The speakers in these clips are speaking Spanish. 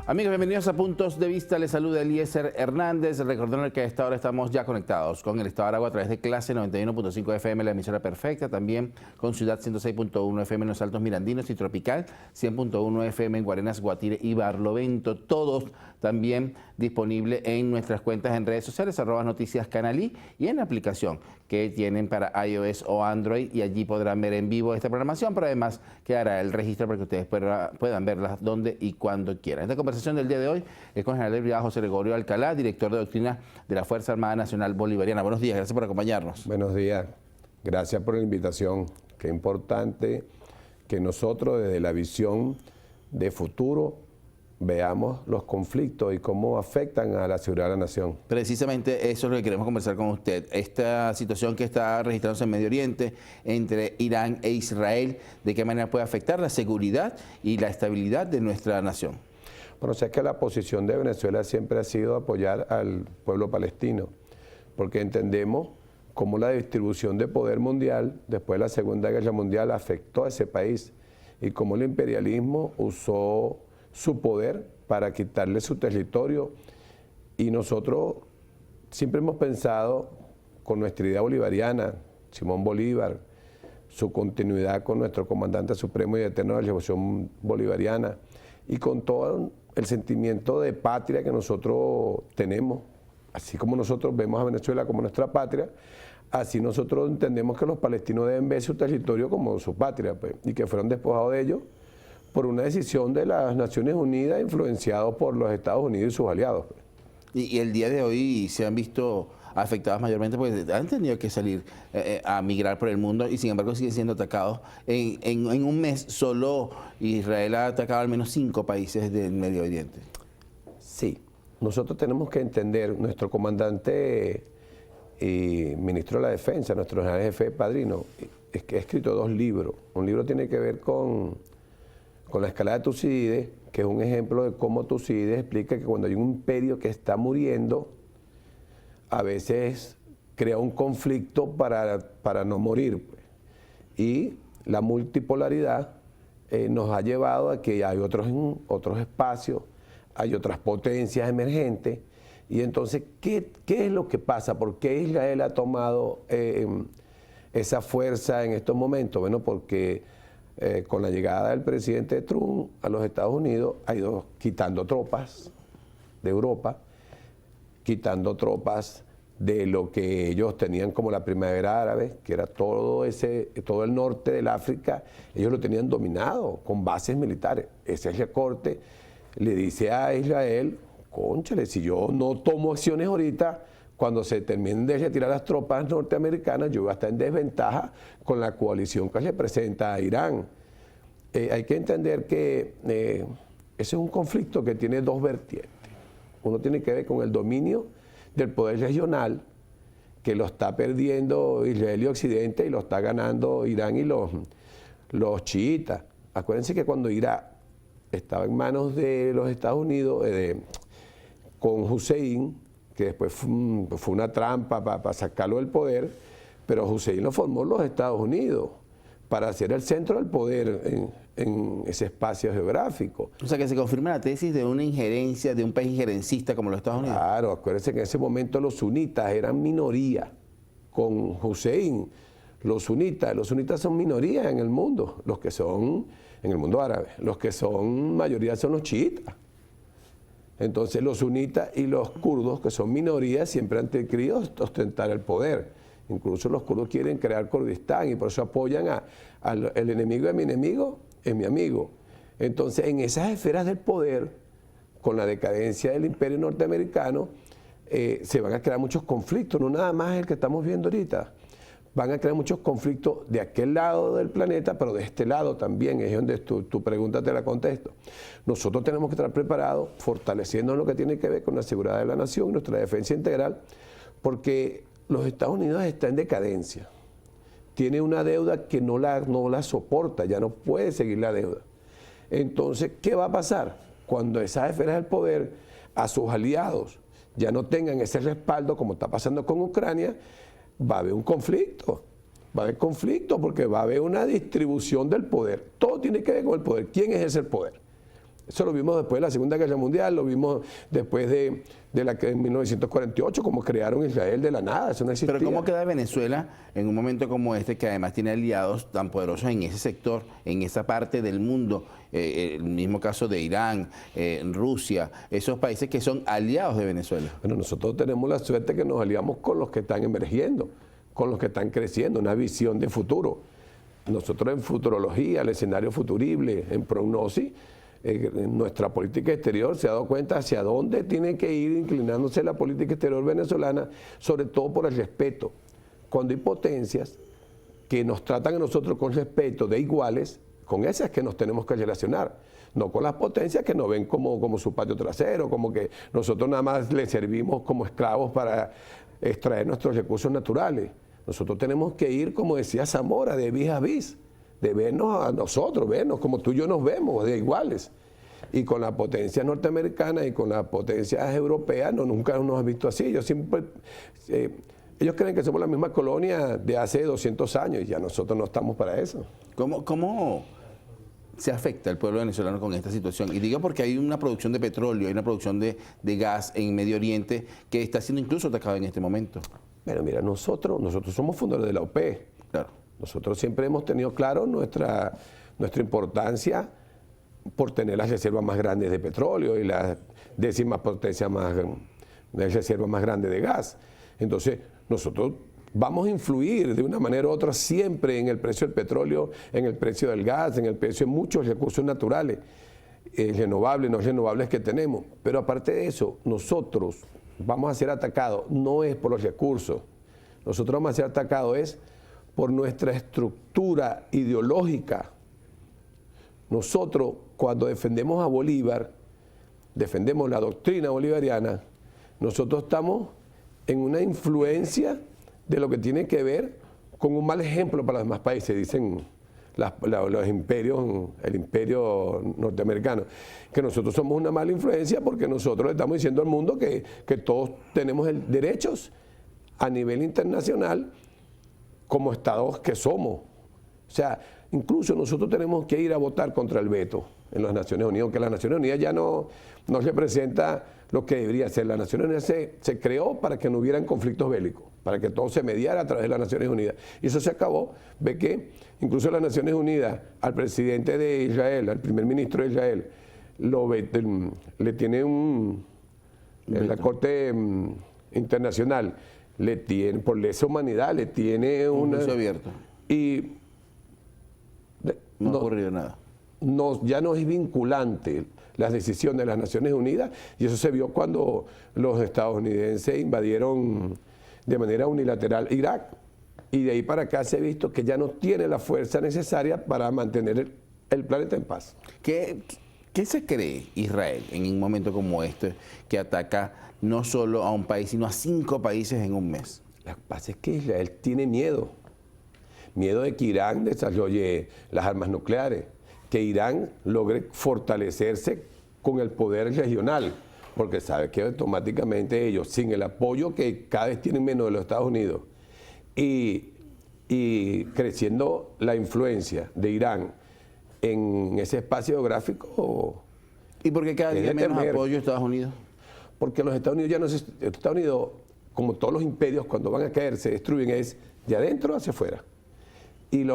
Amigos, bienvenidos a Puntos de Vista. Les saluda Eliezer Hernández. Recordando que a esta hora estamos ya conectados con el Estado de Aragua a través de Clase 91.5 FM, la emisora perfecta. También con Ciudad 106.1 FM en los Altos Mirandinos y Tropical 100.1 FM en Guarenas, Guatire y Barlovento. Todos también disponibles en nuestras cuentas en redes sociales, @Noticias Canalí, y en la aplicación que tienen para iOS o Android, y allí podrán ver en vivo esta programación, pero además quedará el registro para que ustedes puedan verla donde y cuando quieran. Esta conversación del día de hoy es con el general de brigada José Gregorio Alcalá, director de doctrina de la Fuerza Armada Nacional Bolivariana. Buenos días, gracias por acompañarnos. Buenos días, gracias por la invitación. Qué importante que nosotros desde la visión de futuro veamos los conflictos y cómo afectan a la seguridad de la nación. Precisamente eso es lo que queremos conversar con usted. Esta situación que está registrándose en Medio Oriente entre Irán e Israel, ¿de qué manera puede afectar la seguridad y la estabilidad de nuestra nación? Bueno, o sea, que la posición de Venezuela siempre ha sido apoyar al pueblo palestino, porque entendemos cómo la distribución de poder mundial después de la Segunda Guerra Mundial afectó a ese país y cómo el imperialismo usó su poder para quitarle su territorio, y nosotros siempre hemos pensado con nuestra idea bolivariana, Simón Bolívar, su continuidad con nuestro comandante supremo y eterno de la Revolución Bolivariana, y con todo el sentimiento de patria que nosotros tenemos, así como nosotros vemos a Venezuela como nuestra patria, así nosotros entendemos que los palestinos deben ver su territorio como su patria, pues, y que fueron despojados de ellos por una decisión de las Naciones Unidas, influenciados por los Estados Unidos y sus aliados. Y el día de hoy se han visto afectados mayormente porque han tenido que salir a migrar por el mundo, y sin embargo siguen siendo atacados. En un mes solo Israel ha atacado al menos 5 países del Medio Oriente. Sí, nosotros tenemos que entender, nuestro comandante y ministro de la Defensa, nuestro general jefe padrino, es que ha escrito 2 libros. Un libro tiene que ver con la escalada de Tucídides, que es un ejemplo de cómo Tucídides explica que cuando hay un imperio que está muriendo, a veces crea un conflicto para no morir. Y la multipolaridad nos ha llevado a que hay otros espacios, hay otras potencias emergentes, y entonces, ¿qué es lo que pasa? ¿Por qué Israel ha tomado esa fuerza en estos momentos? Bueno, porque con la llegada del presidente Trump a los Estados Unidos ha ido quitando tropas de Europa, quitando tropas de lo que ellos tenían como la primavera árabe, que era todo el norte del África. Ellos lo tenían dominado con bases militares. Ese recorte le dice a Israel: cónchale, si yo no tomo acciones ahorita, cuando se terminen de retirar las tropas norteamericanas, yo voy a estar en desventaja con la coalición que representa a Irán. Hay que entender que ese es un conflicto que tiene 2 vertientes. Uno tiene que ver con el dominio del poder regional, que lo está perdiendo Israel y Occidente, y lo está ganando Irán y los chiitas. Acuérdense que cuando Irak estaba en manos de los Estados Unidos, con Hussein, que después fue una trampa para sacarlo del poder, pero Hussein lo formó los Estados Unidos para ser el centro del poder en ese espacio geográfico. O sea, que se confirma la tesis de una injerencia, de un país injerencista como los Estados Unidos. Claro, acuérdense que en ese momento los sunitas eran minoría. Con Hussein, los sunitas son minoría en el mundo, los que son, en el mundo árabe, los que son mayoría son los chiitas. Entonces los sunitas y los kurdos, que son minorías, siempre han querido ostentar el poder. Incluso los kurdos quieren crear Kurdistán, y por eso apoyan el enemigo de mi enemigo es mi amigo. Entonces, en esas esferas del poder, con la decadencia del imperio norteamericano, se van a crear muchos conflictos, no nada más el que estamos viendo ahorita. Van a crear muchos conflictos de aquel lado del planeta, pero de este lado también, es donde tu pregunta te la contesto. Nosotros tenemos que estar preparados, fortaleciendo lo que tiene que ver con la seguridad de la nación, nuestra defensa integral, porque los Estados Unidos está en decadencia. Tiene una deuda que no la soporta, ya no puede seguir la deuda. Entonces, ¿qué va a pasar? Cuando esas esferas del poder, a sus aliados, ya no tengan ese respaldo, como está pasando con Ucrania, va a haber un conflicto. Va a haber conflicto porque va a haber una distribución del poder. Todo tiene que ver con el poder. ¿Quién ejerce el poder? Eso lo vimos después de la Segunda Guerra Mundial, lo vimos después de la que en 1948, como crearon Israel de la nada, eso no existía. Pero ¿cómo queda Venezuela en un momento como este, que además tiene aliados tan poderosos en ese sector, en esa parte del mundo? El mismo caso de Irán, Rusia, esos países que son aliados de Venezuela. Bueno, nosotros tenemos la suerte que nos aliamos con los que están emergiendo, con los que están creciendo, una visión de futuro. Nosotros en futurología, el escenario futurible, en prognosis, en nuestra política exterior se ha dado cuenta hacia dónde tiene que ir inclinándose la política exterior venezolana, sobre todo por el respeto. Cuando hay potencias que nos tratan a nosotros con respeto de iguales, con esas que nos tenemos que relacionar, no con las potencias que nos ven como su patio trasero, como que nosotros nada más les servimos como esclavos para extraer nuestros recursos naturales. Nosotros tenemos que ir, como decía Zamora, de vis a vis, de vernos a nosotros, vernos como tú y yo nos vemos, de iguales. Y con las potencias norteamericanas y con las potencias europeas nunca nos han visto así. Yo siempre, ellos creen que somos la misma colonia de hace 200 años y ya nosotros no estamos para eso. ¿Cómo se afecta el pueblo venezolano con esta situación? Y digo porque hay una producción de petróleo, hay una producción de gas en Medio Oriente que está siendo incluso atacada en este momento. Pero mira, nosotros somos fundadores de la OPE. Claro. Nosotros siempre hemos tenido claro nuestra importancia por tener las reservas más grandes de petróleo y la 10ª potencia de reserva más grande de gas. Entonces, nosotros vamos a influir de una manera u otra siempre en el precio del petróleo, en el precio del gas, en el precio de muchos recursos naturales, renovables, no renovables que tenemos. Pero aparte de eso, nosotros vamos a ser atacados, no es por los recursos, nosotros vamos a ser atacados es por nuestra estructura ideológica. Nosotros, cuando defendemos a Bolívar, defendemos la doctrina bolivariana, nosotros estamos en una influencia de lo que tiene que ver con un mal ejemplo para los demás países, dicen los imperios, el imperio norteamericano, que nosotros somos una mala influencia porque nosotros le estamos diciendo al mundo que todos tenemos derechos a nivel internacional como estados que somos. O sea, incluso nosotros tenemos que ir a votar contra el veto en las Naciones Unidas, aunque las Naciones Unidas ya no representa lo que debería ser. Las Naciones Unidas se creó para que no hubieran conflictos bélicos, para que todo se mediara a través de las Naciones Unidas. Y eso se acabó. Ve que incluso las Naciones Unidas, al presidente de Israel, al primer ministro de Israel, le tiene en la Corte Internacional, le tiene, por lesa humanidad, le tiene un juicio abierto. Y no ha ocurrido nada. Ya no es vinculante las decisiones de las Naciones Unidas, y eso se vio cuando los estadounidenses invadieron de manera unilateral Irak, y de ahí para acá se ha visto que ya no tiene la fuerza necesaria para mantener el planeta en paz. ¿Qué se cree Israel en un momento como este, que ataca no solo a un país, sino a 5 países en un mes? Lo que pasa es que Israel tiene miedo de que Irán desarrolle las armas nucleares, que Irán logre fortalecerse con el poder regional, porque sabe que automáticamente ellos, sin el apoyo que cada vez tienen menos de los Estados Unidos, y creciendo la influencia de Irán en ese espacio geográfico. ¿Y por qué cada día menos apoyo a Estados Unidos? Porque los Estados Unidos ya no se... Estados Unidos, como todos los imperios, cuando van a caer, se destruyen, es de adentro hacia afuera. Y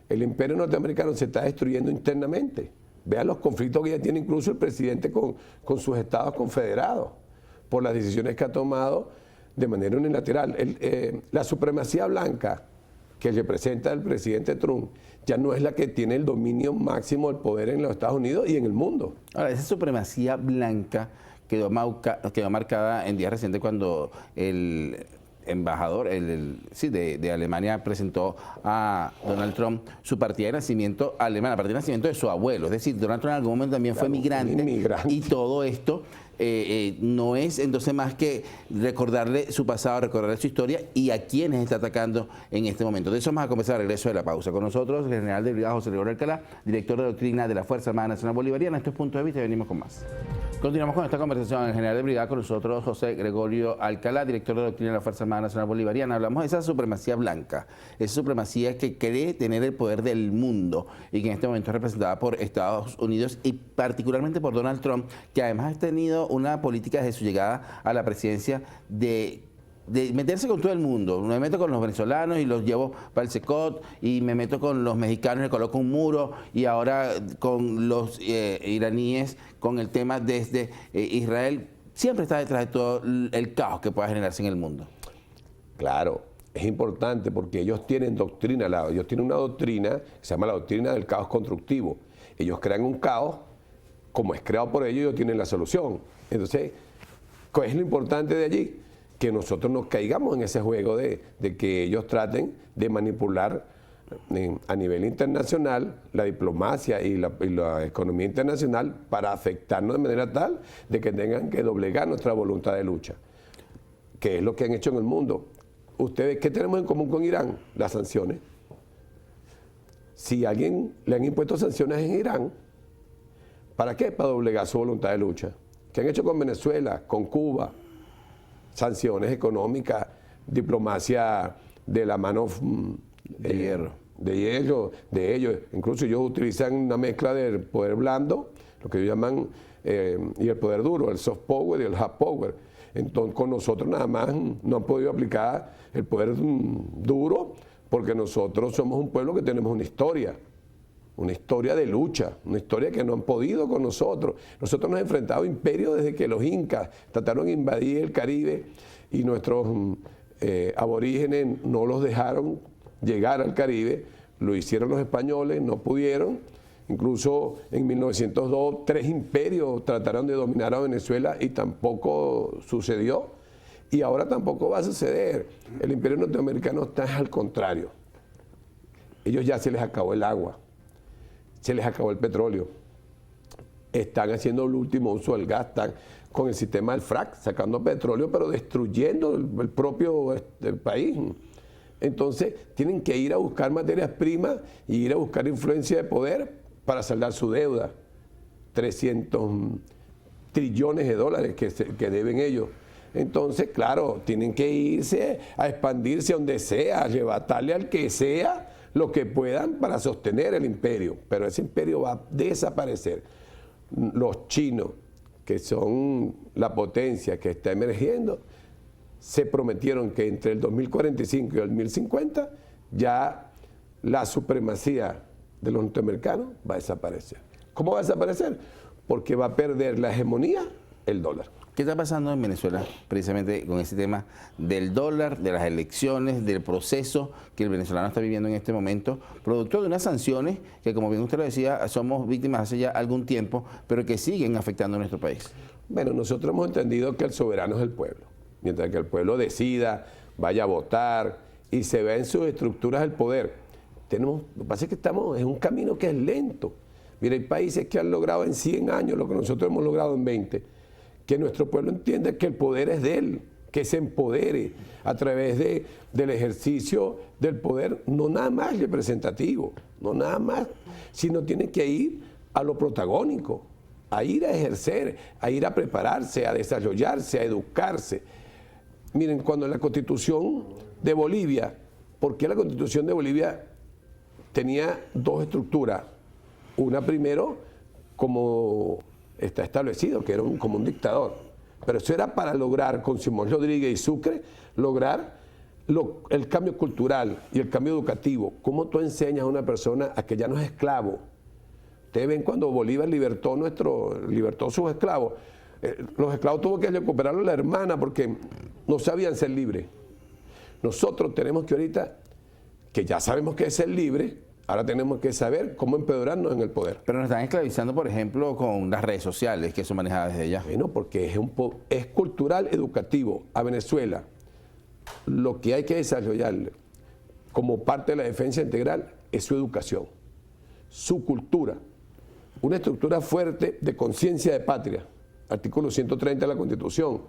el imperio norteamericano se está destruyendo internamente. Vean los conflictos que ya tiene incluso el presidente con sus estados confederados, por las decisiones que ha tomado de manera unilateral. La supremacía blanca que representa el presidente Trump ya no es la que tiene el dominio máximo del poder en los Estados Unidos y en el mundo. Ahora, esa supremacía blanca quedó marcada en días recientes cuando el embajador de Alemania presentó a Donald Trump su partida de nacimiento alemana, la partida de nacimiento de su abuelo. Es decir, Donald Trump en algún momento también fue migrante. Y todo esto no es entonces más que recordarle su pasado, recordarle su historia y a quienes está atacando en este momento. De eso vamos a comenzar al regreso de la pausa. Con nosotros el general de brigada José Gregorio Alcalá, director de doctrina de la Fuerza Armada Nacional Bolivariana. Estos puntos de vista y venimos con más. Continuamos con esta conversación. El general de brigada con nosotros, José Gregorio Alcalá, director de doctrina de la Fuerza Armada Nacional Bolivariana. Hablamos de esa supremacía blanca, esa supremacía que cree tener el poder del mundo y que en este momento es representada por Estados Unidos y particularmente por Donald Trump, que además ha tenido una política desde su llegada a la presidencia de meterse con todo el mundo. Me meto con los venezolanos y los llevo para el Secot, y me meto con los mexicanos y le coloco un muro, y ahora con los iraníes, con el tema desde Israel. Siempre está detrás de todo el caos que pueda generarse en el mundo. Claro, es importante porque ellos tienen doctrina, ellos tienen una doctrina que se llama la doctrina del caos constructivo. Ellos crean un caos, como es creado por ellos tienen la solución. Entonces, ¿cuál es lo importante de allí? Que nosotros nos caigamos en ese juego de que ellos traten de manipular a nivel internacional la diplomacia y la economía internacional para afectarnos de manera tal de que tengan que doblegar nuestra voluntad de lucha, que es lo que han hecho en el mundo. ¿Ustedes qué tenemos en común con Irán? Las sanciones. Si a alguien le han impuesto sanciones en Irán, ¿para qué? Para doblegar su voluntad de lucha. ¿Qué han hecho con Venezuela, con Cuba? Sanciones económicas, diplomacia de la mano de hierro. De ellos. Incluso ellos utilizan una mezcla del poder blando, lo que ellos llaman, y el poder duro, el soft power y el hard power. Entonces con nosotros nada más no han podido aplicar el poder duro, porque nosotros somos un pueblo que tenemos una historia de lucha, una historia que no han podido con nosotros. Nosotros nos hemos enfrentado a imperios desde que los incas trataron de invadir el Caribe y nuestros aborígenes no los dejaron llegar al Caribe. Lo hicieron los españoles, no pudieron. Incluso en 1902 3 imperios trataron de dominar a Venezuela y tampoco sucedió. Y ahora tampoco va a suceder. El imperio norteamericano está al contrario. Ellos ya se les acabó el agua. Se les acabó el petróleo. Están haciendo el último uso del gas, están con el sistema del frac, sacando petróleo, pero destruyendo el propio país. Entonces, tienen que ir a buscar materias primas y ir a buscar influencia de poder para saldar su deuda. 300 trillones de dólares que deben ellos. Entonces, claro, tienen que irse a expandirse donde sea, a arrebatarle al que sea lo que puedan para sostener el imperio, pero ese imperio va a desaparecer. Los chinos, que son la potencia que está emergiendo, se prometieron que entre el 2045 y el 2050 ya la supremacía de los norteamericanos va a desaparecer. ¿Cómo va a desaparecer? Porque va a perder la hegemonía el dólar. ¿Qué está pasando en Venezuela precisamente con ese tema del dólar, de las elecciones, del proceso que el venezolano está viviendo en este momento, producto de unas sanciones que, como bien usted lo decía, somos víctimas hace ya algún tiempo, pero que siguen afectando a nuestro país? Bueno, nosotros hemos entendido que el soberano es el pueblo. Mientras que el pueblo decida, vaya a votar y se vea en sus estructuras el poder. Lo que pasa es que estamos en un camino que es lento. Mira, hay países que han logrado en 100 años lo que nosotros hemos logrado en 20. Que nuestro pueblo entienda que el poder es de él, que se empodere a través del ejercicio del poder, no nada más representativo, no nada más, sino tiene que ir a lo protagónico, a ir a ejercer, a ir a prepararse, a desarrollarse, a educarse. Miren, cuando la Constitución de Bolivia, ¿por qué la Constitución de Bolivia tenía 2 estructuras? Una primero como está establecido, que era como un dictador. Pero eso era para lograr, con Simón Rodríguez y Sucre, lograr el cambio cultural y el cambio educativo. ¿Cómo tú enseñas a una persona a que ya no es esclavo? Ustedes ven cuando Bolívar libertó sus esclavos. Los esclavos tuvo que recuperarlo a la hermana porque no sabían ser libres. Nosotros tenemos que ahorita, que ya sabemos que es ser libre, ahora tenemos que saber cómo empeorarnos en el poder. Pero nos están esclavizando, por ejemplo, con las redes sociales, que son manejadas desde allá. Bueno, porque es cultural, educativo. A Venezuela, lo que hay que desarrollarle como parte de la defensa integral es su educación, su cultura, una estructura fuerte de conciencia de patria. artículo 130 de la Constitución.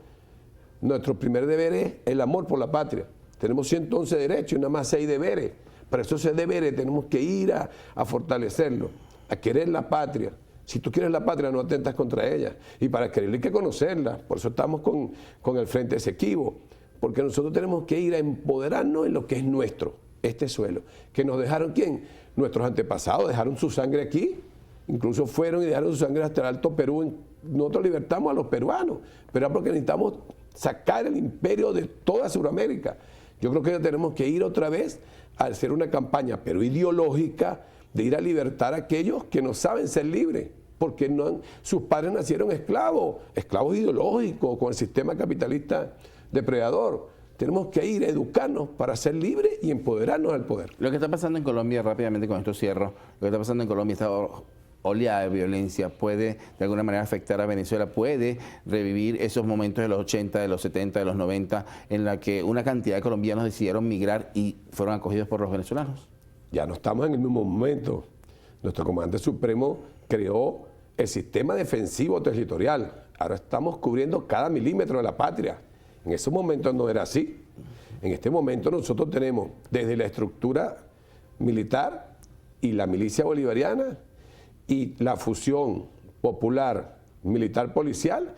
Nuestro primer deber es el amor por la patria. Tenemos 111 derechos y nada más 6 deberes. Para esos 6 deberes tenemos que ir a fortalecerlo, a querer la patria. Si tú quieres la patria, no atentas contra ella. Y para quererla hay que conocerla. Por eso estamos con el Frente Esequibo. Porque nosotros tenemos que ir a empoderarnos en lo que es nuestro, este suelo. Que nos dejaron, ¿quién? Nuestros antepasados dejaron su sangre aquí. Incluso fueron y dejaron su sangre hasta el Alto Perú. Nosotros libertamos a los peruanos. Pero era porque necesitamos sacar el imperio de toda Sudamérica. Yo creo que tenemos que ir otra vez a hacer una campaña, pero ideológica, de ir a libertar a aquellos que no saben ser libres, porque sus padres nacieron esclavos ideológicos con el sistema capitalista depredador. Tenemos que ir a educarnos para ser libres y empoderarnos al poder. Lo que está pasando en Colombia, rápidamente con esto cierro, lo que está pasando en Colombia, esta oleada de violencia puede de alguna manera afectar a Venezuela, puede revivir esos momentos de los 80, de los 70, de los 90, en la que una cantidad de colombianos decidieron migrar y fueron acogidos por los venezolanos. Ya no estamos en el mismo momento. Nuestro comandante supremo creó el sistema defensivo territorial. Ahora estamos cubriendo cada milímetro de la patria. En ese momento no era así. En este momento nosotros tenemos desde la estructura militar y la milicia bolivariana y la fusión popular militar policial,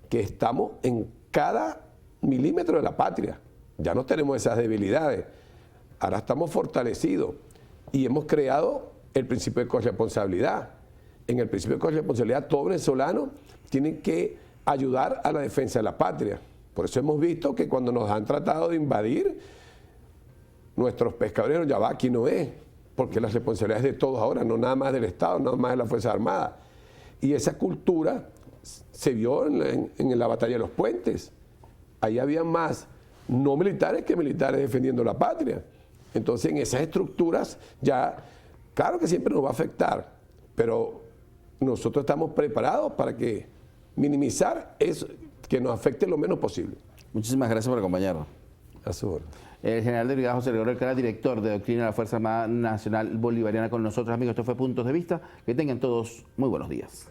que estamos en cada milímetro de la patria. Ya no tenemos esas debilidades. Ahora estamos fortalecidos y hemos creado el principio de corresponsabilidad. En el principio de corresponsabilidad, todo venezolano tiene que ayudar a la defensa de la patria. Por eso hemos visto que cuando nos han tratado de invadir, nuestros pescadores, ya va, aquí no es, porque la responsabilidad es de todos ahora, no nada más del Estado, nada más de las Fuerzas Armadas. Y esa cultura se vio en la batalla de los puentes. Ahí había más no militares que militares defendiendo la patria. Entonces, en esas estructuras ya, claro que siempre nos va a afectar, pero nosotros estamos preparados para que minimizar eso, que nos afecte lo menos posible. Muchísimas gracias por acompañarnos. A su orden. El general de brigada José Gregorio Alcalá, director de Doctrina de la Fuerza Armada Nacional Bolivariana, con nosotros, amigos. Esto fue Puntos de Vista. Que tengan todos muy buenos días.